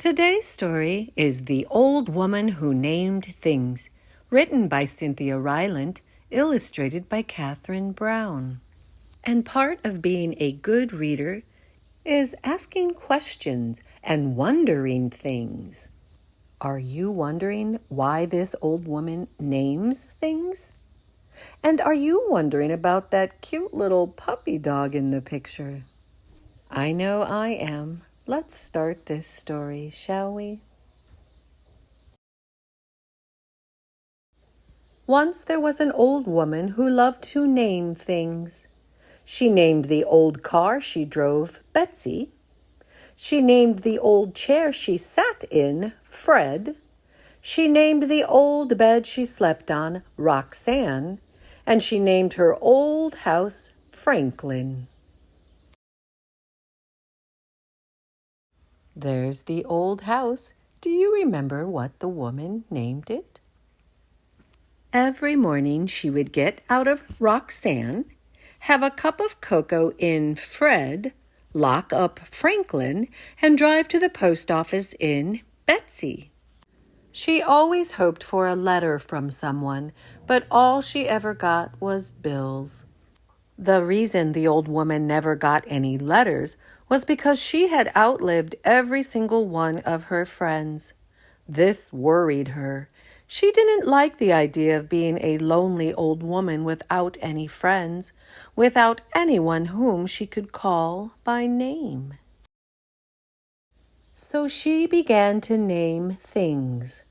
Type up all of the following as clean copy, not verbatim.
Today's story is The Old Woman Who Named Things, written by Cynthia Rylant, illustrated by Catherine Brown. And part of being a good reader is asking questions and wondering things. Are you wondering why this old woman names things? And are you wondering about that cute little puppy dog in the picture? I know I am. Let's start this story, shall we? Once there was an old woman who loved to name things. She named the old car she drove Betsy. She named the old chair she sat in Fred. She named the old bed she slept on Roxanne. And she named her old house Franklin. There's the old house. Do you remember what the woman named it? Every morning she would get out of Roxanne, have a cup of cocoa in Fred, lock up Franklin, and drive to the post office in Betsy. She always hoped for a letter from someone, but all she ever got was bills. The reason the old woman never got any letters was because she had outlived every single one of her friends. This worried her. She didn't like the idea of being a lonely old woman without any friends, without anyone whom she could call by name. So she began to name things.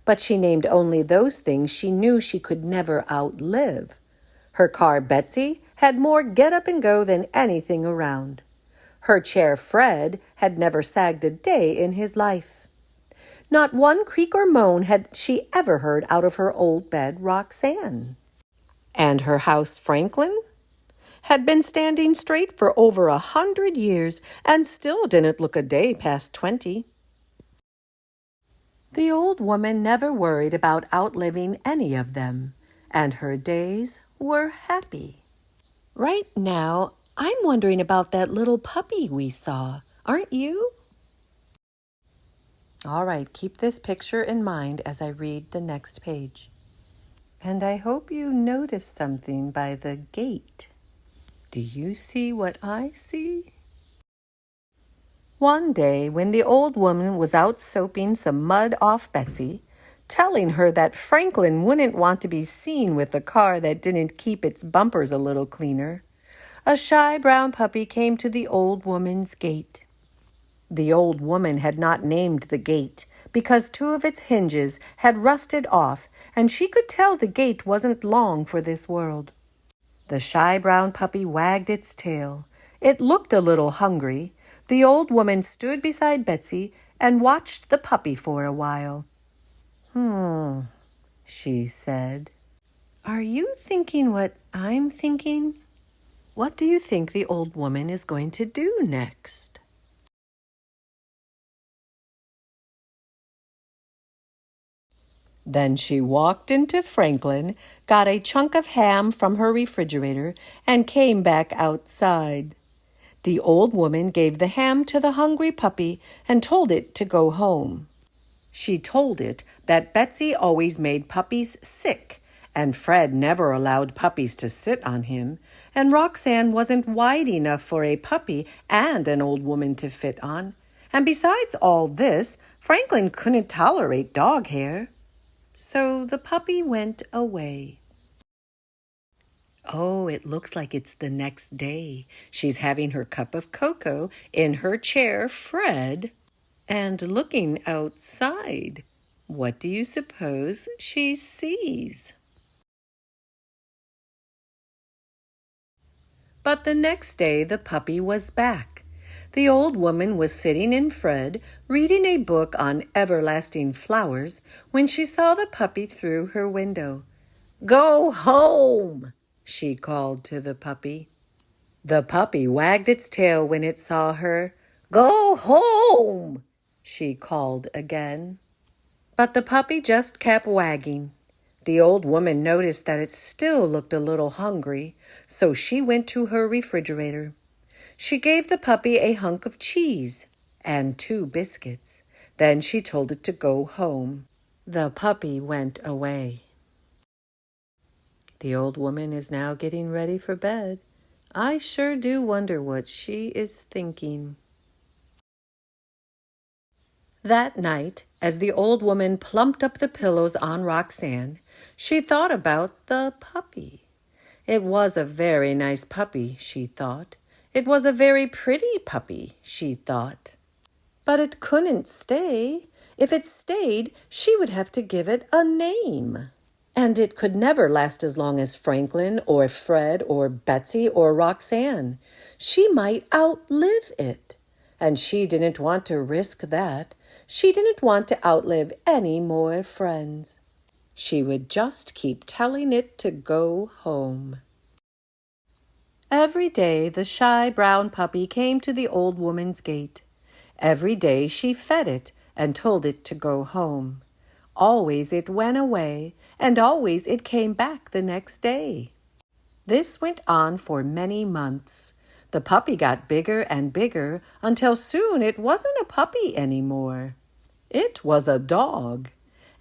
But she named only those things she knew she could never outlive. Her car, Betsy, had more get up and go than anything around. Her chair, Fred, had never sagged a day in his life. Not one creak or moan had she ever heard out of her old bed, Roxanne. And her house, Franklin, had been standing straight for over 100 years and still didn't look a day past 20. The old woman never worried about outliving any of them, and her days were happy. Right now, I'm wondering about that little puppy we saw, aren't you? All right, keep this picture in mind as I read the next page. And I hope you notice something by the gate. Do you see what I see? One day, when the old woman was out soaping some mud off Betsy, telling her that Franklin wouldn't want to be seen with a car that didn't keep its bumpers a little cleaner, a shy brown puppy came to the old woman's gate. The old woman had not named the gate because 2 of its hinges had rusted off, and she could tell the gate wasn't long for this world. The shy brown puppy wagged its tail. It looked a little hungry. The old woman stood beside Betsy and watched the puppy for a while. She said. Are you thinking what I'm thinking? What do you think the old woman is going to do next? Then she walked into Franklin, got a chunk of ham from her refrigerator, and came back outside. The old woman gave the ham to the hungry puppy and told it to go home. She told it that Betsy always made puppies sick, and Fred never allowed puppies to sit on him, and Roxanne wasn't wide enough for a puppy and an old woman to fit on. And besides all this, Franklin couldn't tolerate dog hair. So the puppy went away. Oh, it looks like it's the next day. She's having her cup of cocoa in her chair, Fred, and looking outside. What do you suppose she sees? But the next day the puppy was back. The old woman was sitting in Fred, reading a book on everlasting flowers, when she saw the puppy through her window. "Go home!" she called to the puppy. The puppy wagged its tail when it saw her. "Go home!" she called again. But the puppy just kept wagging. The old woman noticed that it still looked a little hungry, so she went to her refrigerator. She gave the puppy a hunk of cheese and 2 biscuits, Then she told it to go home. The puppy went away. The old woman is now getting ready for bed. I sure do wonder what she is thinking. That night, as the old woman plumped up the pillows on Roxanne, she thought about the puppy. It was a very nice puppy, she thought. It was a very pretty puppy, she thought. But it couldn't stay. If it stayed, she would have to give it a name. And it could never last as long as Franklin or Fred or Betsy or Roxanne. She might outlive it. And she didn't want to risk that. She didn't want to outlive any more friends. She would just keep telling it to go home. Every day the shy brown puppy came to the old woman's gate. Every day she fed it and told it to go home. Always it went away, and always it came back the next day. This went on for many months. The puppy got bigger and bigger until soon it wasn't a puppy anymore. It was a dog,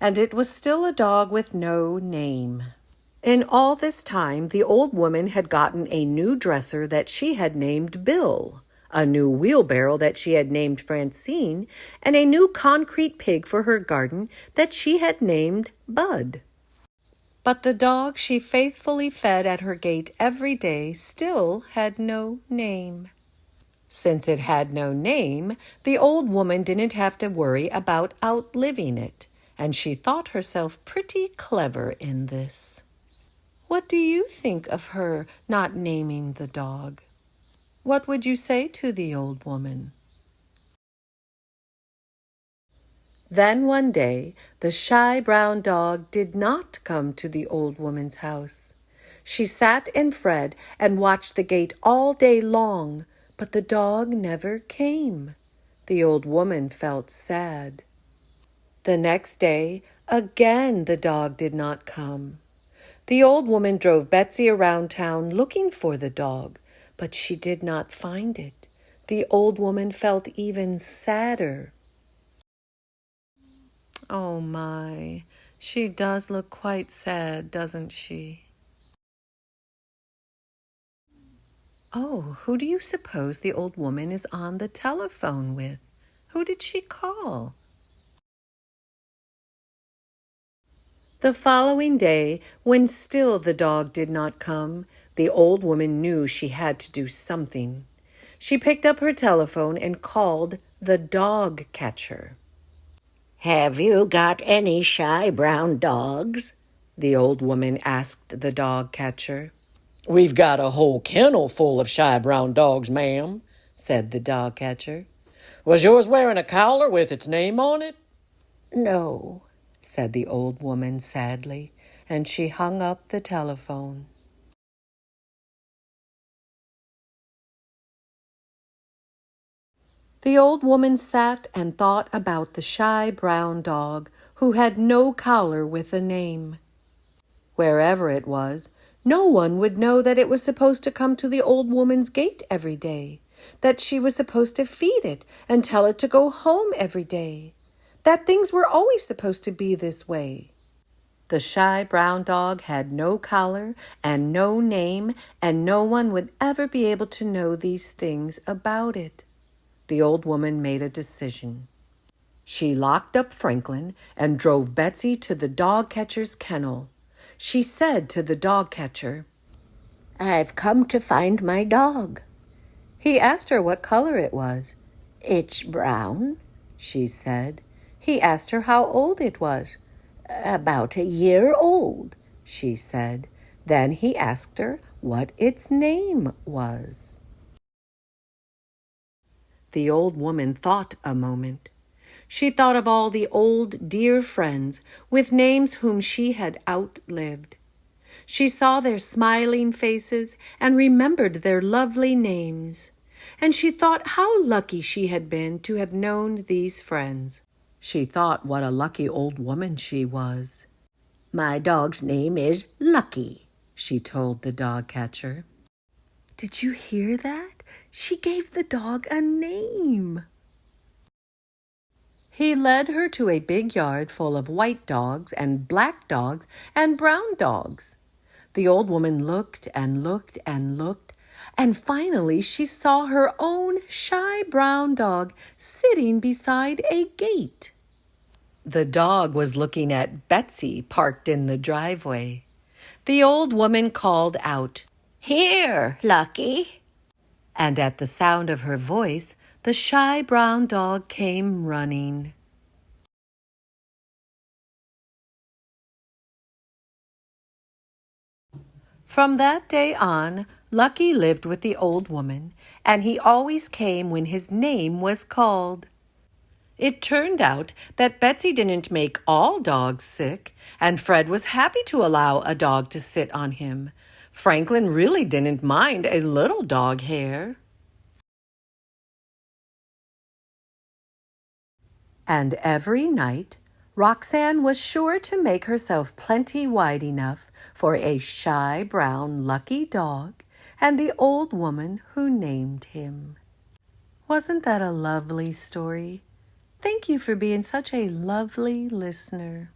and it was still a dog with no name. In all this time, the old woman had gotten a new dresser that she had named Bill, a new wheelbarrow that she had named Francine, and a new concrete pig for her garden that she had named Bud. But the dog she faithfully fed at her gate every day still had no name. Since it had no name, the old woman didn't have to worry about outliving it, and she thought herself pretty clever in this. What do you think of her not naming the dog? What would you say to the old woman? Then one day, the shy brown dog did not come to the old woman's house. She sat and fed and watched the gate all day long, but the dog never came. The old woman felt sad. The next day, again the dog did not come. The old woman drove Betsy around town looking for the dog, but she did not find it. The old woman felt even sadder. Oh my, she does look quite sad, doesn't she? Oh, who do you suppose the old woman is on the telephone with? Who did she call? The following day, when still the dog did not come, the old woman knew she had to do something. She picked up her telephone and called the dog catcher. "Have you got any shy brown dogs?" the old woman asked the dog catcher. "We've got a whole kennel full of shy brown dogs, ma'am," said the dog catcher. "Was yours wearing a collar with its name on it?" "No," said the old woman sadly, and she hung up the telephone. The old woman sat and thought about the shy brown dog who had no collar with a name. Wherever it was, no one would know that it was supposed to come to the old woman's gate every day, that she was supposed to feed it and tell it to go home every day, that things were always supposed to be this way. The shy brown dog had no collar and no name, and no one would ever be able to know these things about it. The old woman made a decision. She locked up Franklin and drove Betsy to the dog catcher's kennel. She said to the dog catcher, "I've come to find my dog." He asked her what color it was. "It's brown," she said. He asked her how old it was. "About a year old," she said. Then he asked her what its name was. The old woman thought a moment. She thought of all the old dear friends with names whom she had outlived. She saw their smiling faces and remembered their lovely names. And she thought how lucky she had been to have known these friends. She thought what a lucky old woman she was. "My dog's name is Lucky," she told the dog catcher. Did you hear that? She gave the dog a name. He led her to a big yard full of white dogs and black dogs and brown dogs. The old woman looked and looked and looked, and finally she saw her own shy brown dog sitting beside a gate. The dog was looking at Betsy parked in the driveway. The old woman called out, "Here, Lucky." And at the sound of her voice, the shy brown dog came running. From that day on, Lucky lived with the old woman, and he always came when his name was called. It turned out that Betsy didn't make all dogs sick, and Fred was happy to allow a dog to sit on him. Franklin really didn't mind a little dog hair. And every night, Roxanne was sure to make herself plenty wide enough for a shy brown lucky dog and the old woman who named him. Wasn't that a lovely story? Thank you for being such a lovely listener.